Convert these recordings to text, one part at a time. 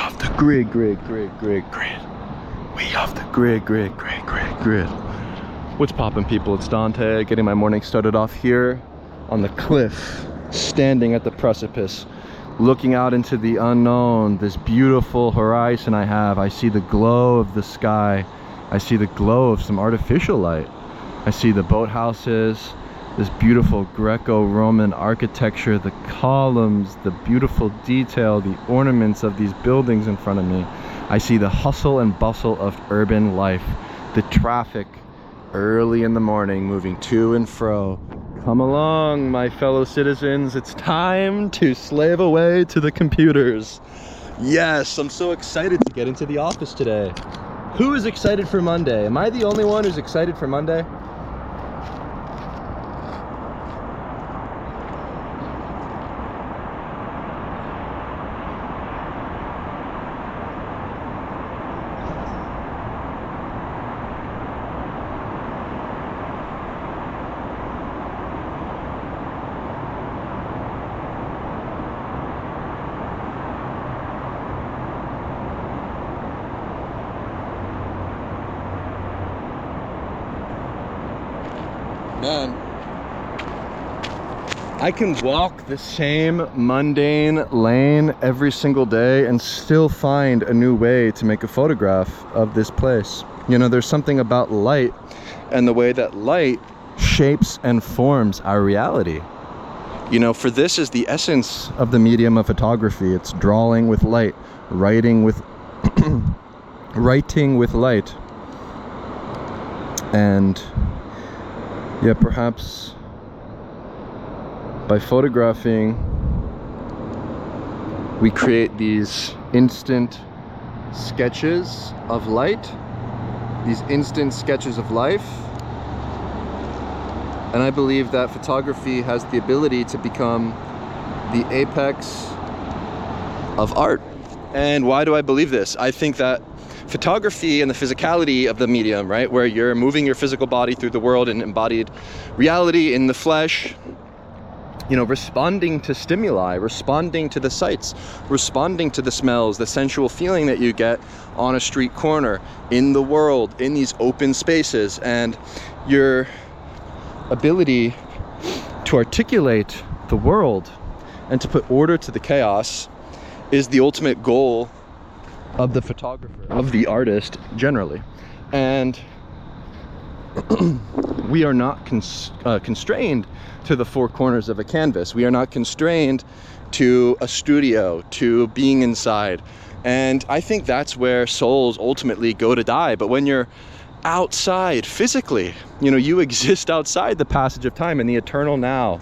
off the grid. We off the grid. What's poppin', people? It's Dante, getting my morning started off here on the cliff, standing at the precipice, looking out into the unknown, this beautiful horizon I see the glow of the sky. I see the glow of some artificial light. I see the boathouses, this beautiful Greco-Roman architecture, the columns, the beautiful detail, the ornaments of these buildings in front of me. I see the hustle and bustle of urban life, the traffic early in the morning moving to and fro. Come along, my fellow citizens, it's time to slave away to the computers. Yes, I'm so excited to get into the office today. Who is excited for Monday? Am I the only one who's excited for Monday? Man, I can walk the same mundane lane every single day and still find a new way to make a photograph of this place. You know, there's something about light and the way that light shapes and forms our reality. You know, for this is the essence of the medium of photography. It's drawing with light, writing with writing with light. And yeah, perhaps by photographing, we create these instant sketches of light, these instant sketches of life. And I believe that photography has the ability to become the apex of art. And why do I believe this? I think that photography and the physicality of the medium, right, where you're moving your physical body through the world in embodied reality in the flesh, you know, responding to stimuli, responding to the sights, responding to the smells, the sensual feeling that you get on a street corner, in the world, in these open spaces, and your ability to articulate the world and to put order to the chaos is the ultimate goal of the photographer, of the artist generally. And we are not constrained to the four corners of a canvas. We are not constrained to a studio, to being inside. And I think that's where souls ultimately go to die. But when you're outside physically, you know, you exist outside the passage of time in the eternal now.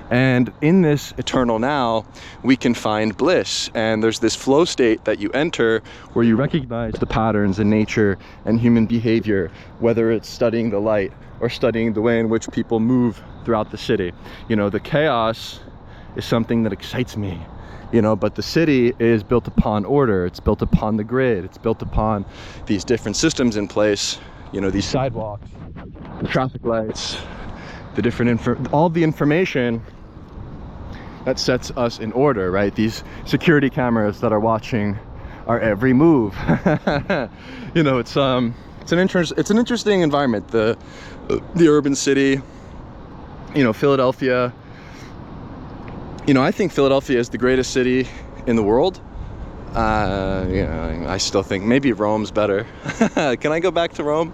And in this eternal now, we can find bliss. And there's this flow state that you enter where you recognize the patterns in nature and human behavior, whether it's studying the light or studying the way in which people move throughout the city. You know, the chaos is something that excites me, you know, but the city is built upon order. It's built upon the grid. It's built upon these different systems in place, you know, these sidewalks, the traffic lights, the different all the information that sets us in order, right? These security cameras that are watching our every move. You know, it's an interesting environment. The urban city, you know, Philadelphia. You know, I think Philadelphia is the greatest city in the world. You know, I still think maybe Rome's better. Can I go back to Rome?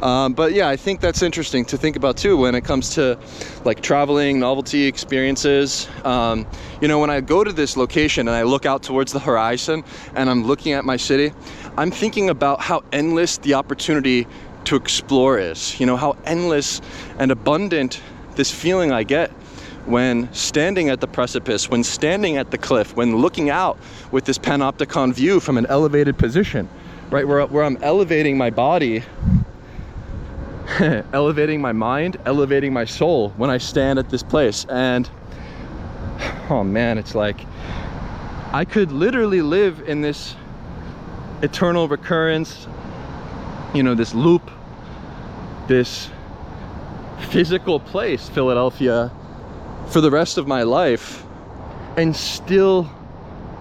But yeah, I think that's interesting to think about too when it comes to like traveling, novelty experiences. You know, when I go to this location and I look out towards the horizon and I'm looking at my city, I'm thinking about how endless the opportunity to explore is. You know, how endless and abundant this feeling I get when standing at the precipice, when standing at the cliff, when looking out with this panopticon view from an elevated position, right? Where I'm elevating my body, elevating my mind, elevating my soul when I stand at this place. And oh man, it's like I could literally live in this eternal recurrence, you know, this loop, this physical place, Philadelphia, for the rest of my life, and still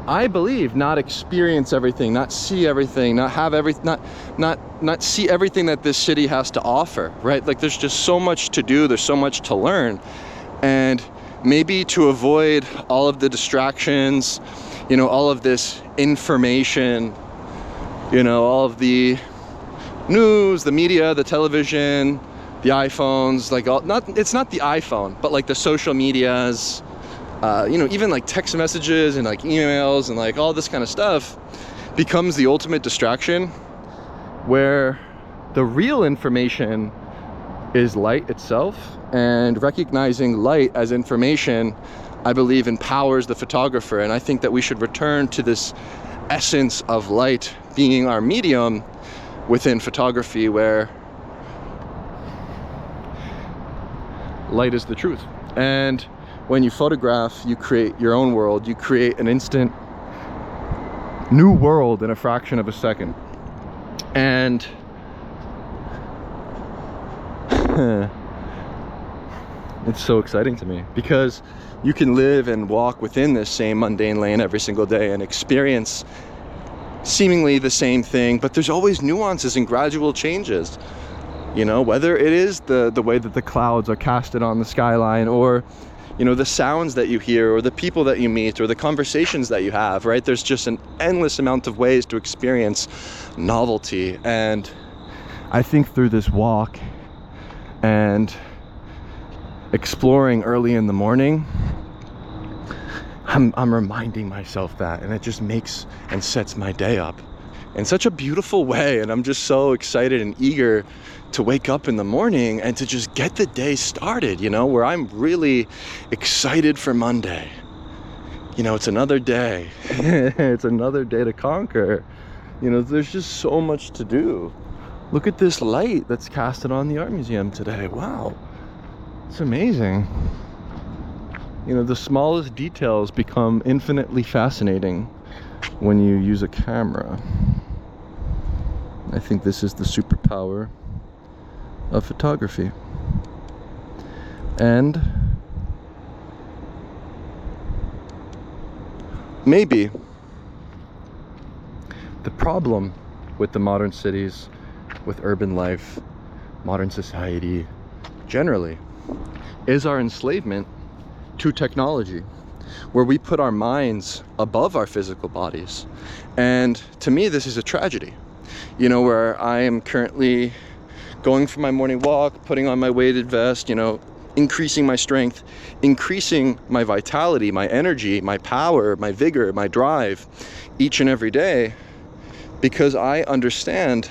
I believe, not experience everything, not see everything, not have everything, not see everything that this city has to offer, right? Like there's just so much to do, there's so much to learn. And maybe to avoid all of the distractions, you know, all of this information, you know, all of the news, the media, the television, the iPhones, like it's not the iPhone, but like the social medias, you know, even like text messages and like emails and like all this kind of stuff becomes the ultimate distraction, where the real information is light itself. And recognizing light as information, I believe, empowers the photographer. And I think that we should return to this essence of light being our medium within photography, where light is the truth. And when you photograph, you create your own world. You create an instant new world in a fraction of a second. And it's so exciting to me, because you can live and walk within this same mundane lane every single day and experience seemingly the same thing, but there's always nuances and gradual changes. You know, whether it is the way that the clouds are casted on the skyline, or you know, the sounds that you hear, or the people that you meet, or the conversations that you have, right? There's just an endless amount of ways to experience novelty. And I think through this walk and exploring early in the morning, I'm reminding myself that, and it just makes and sets my day up in such a beautiful way. And I'm just so excited and eager to wake up in the morning and to just get the day started, you know, where I'm really excited for Monday. You know, it's another day. It's another day to conquer. You know, there's just so much to do. Look at this light that's casted on the art museum today. Wow, it's amazing. You know, the smallest details become infinitely fascinating when you use a camera. I think this is the superpower of photography. And maybe the problem with the modern cities, with urban life, modern society generally, is our enslavement to technology, where we put our minds above our physical bodies. And to me, this is a tragedy. You know, where I am currently going for my morning walk, putting on my weighted vest, you know, increasing my strength, increasing my vitality, my energy, my power, my vigor, my drive each and every day, because I understand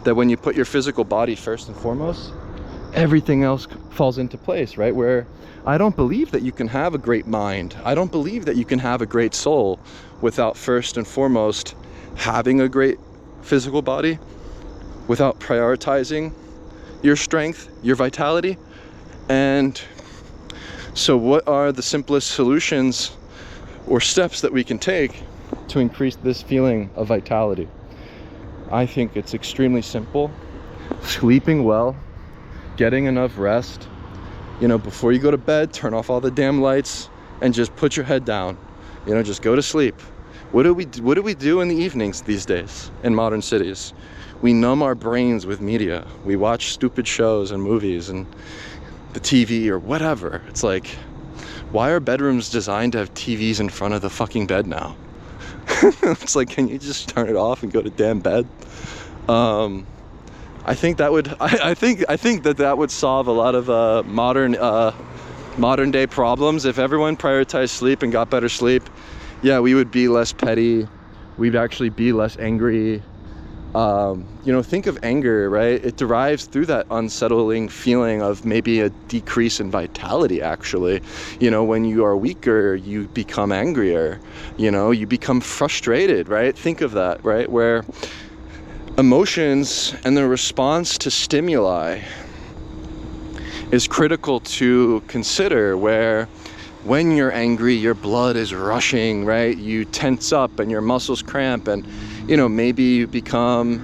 that when you put your physical body first and foremost, everything else falls into place, right? Where I don't believe that you can have a great mind, I don't believe that you can have a great soul without first and foremost having a great physical body, without prioritizing your strength, your vitality. And so what are the simplest solutions or steps that we can take to increase this feeling of vitality? I think it's extremely simple. Sleeping well, getting enough rest. You know, before you go to bed, turn off all the damn lights and just put your head down. You know, just go to sleep. What do we do in the evenings these days in modern cities? We numb our brains with media. We watch stupid shows and movies and the TV or whatever. It's like, why are bedrooms designed to have TVs in front of the fucking bed now? It's like, can you just turn it off and go to damn bed? I think that would I think that would solve a lot of modern day problems. If everyone prioritized sleep and got better sleep, yeah, we would be less petty. We'd actually be less angry. You know, think of anger, right? It derives through that unsettling feeling of maybe a decrease in vitality, actually. You know, when you are weaker, you become angrier. You know, you become frustrated, right? Think of that, right? Where emotions and the response to stimuli is critical to consider, where when you're angry, your blood is rushing, right? You tense up and your muscles cramp, and you know, maybe you become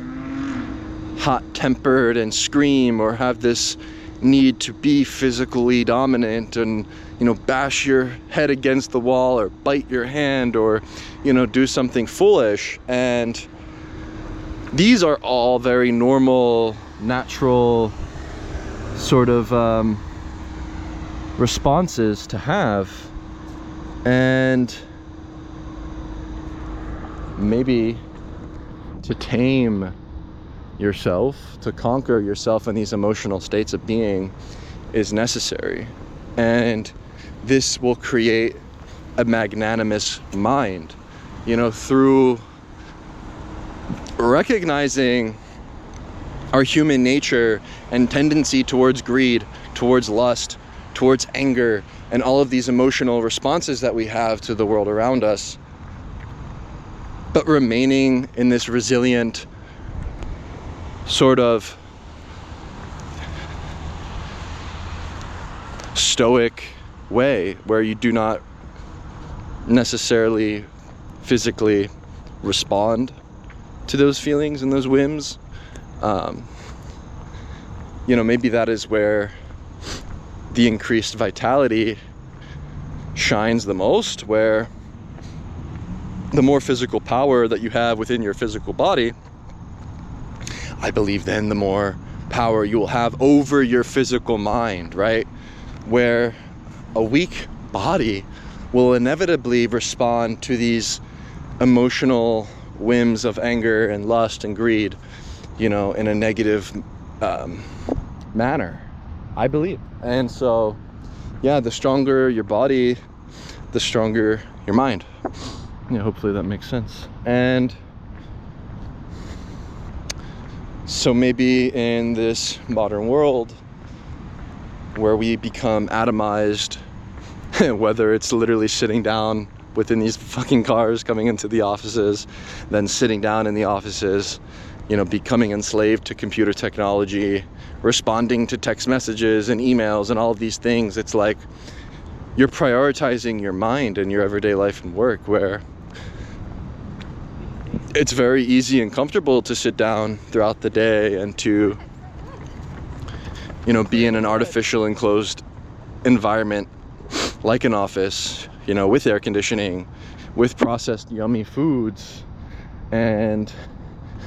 hot-tempered and scream, or have this need to be physically dominant and, you know, bash your head against the wall or bite your hand or, you know, do something foolish. And these are all very normal, natural sort of responses to have. And maybe to tame yourself, to conquer yourself in these emotional states of being is necessary. And this will create a magnanimous mind, you know, through recognizing our human nature and tendency towards greed, towards lust, towards anger, and all of these emotional responses that we have to the world around us, but remaining in this resilient sort of stoic way where you do not necessarily physically respond to those feelings and those whims. You know, maybe that is where the increased vitality shines the most, where the more physical power that you have within your physical body, I believe then the more power you will have over your physical mind, right? Where a weak body will inevitably respond to these emotional whims of anger and lust and greed, you know, in a negative manner, I believe. And so, yeah, the stronger your body, the stronger your mind. Yeah, hopefully that makes sense. And so maybe in this modern world where we become atomized, whether it's literally sitting down within these fucking cars coming into the offices, then sitting down in the offices, you know, becoming enslaved to computer technology, responding to text messages and emails and all of these things, it's like you're prioritizing your mind in your everyday life and work, where it's very easy and comfortable to sit down throughout the day and to, you know, be in an artificial enclosed environment like an office, you know, with air conditioning, with processed yummy foods, and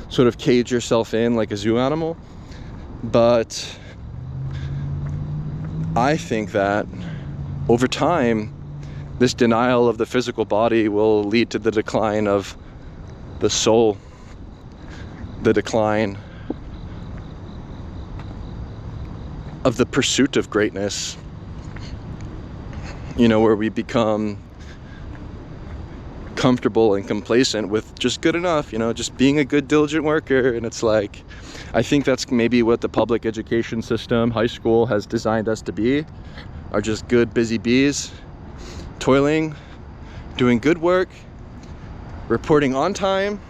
sort of cage yourself in like a zoo animal. But I think that over time, this denial of the physical body will lead to the decline of the soul, the decline of the pursuit of greatness, you know, where we become comfortable and complacent with just good enough, you know, just being a good diligent worker. And it's like, I think that's maybe what the public education system, high school, has designed us to be, are just good busy bees, toiling, doing good work, reporting on time,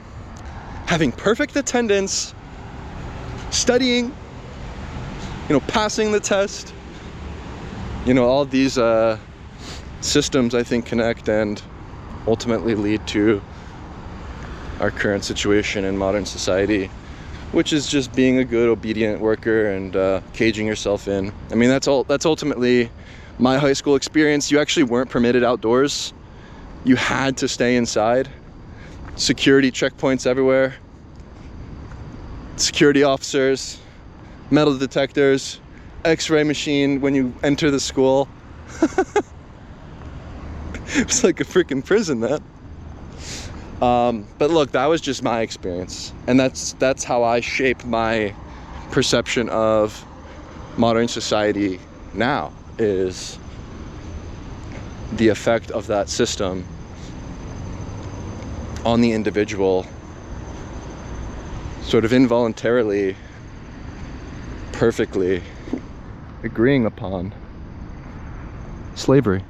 having perfect attendance, studying, you know, passing the test. You know, all of these systems, I think, connect and ultimately lead to our current situation in modern society, which is just being a good, obedient worker and caging yourself in. I mean, that's ultimately my high school experience. You actually weren't permitted outdoors. You had to stay inside. Security checkpoints everywhere. Security officers, metal detectors, X-ray machine when you enter the school. It's like a freaking prison, that. But look, that was just my experience, and that's how I shape my perception of modern society now, is the effect of that system on the individual, sort of involuntarily, perfectly agreeing upon slavery.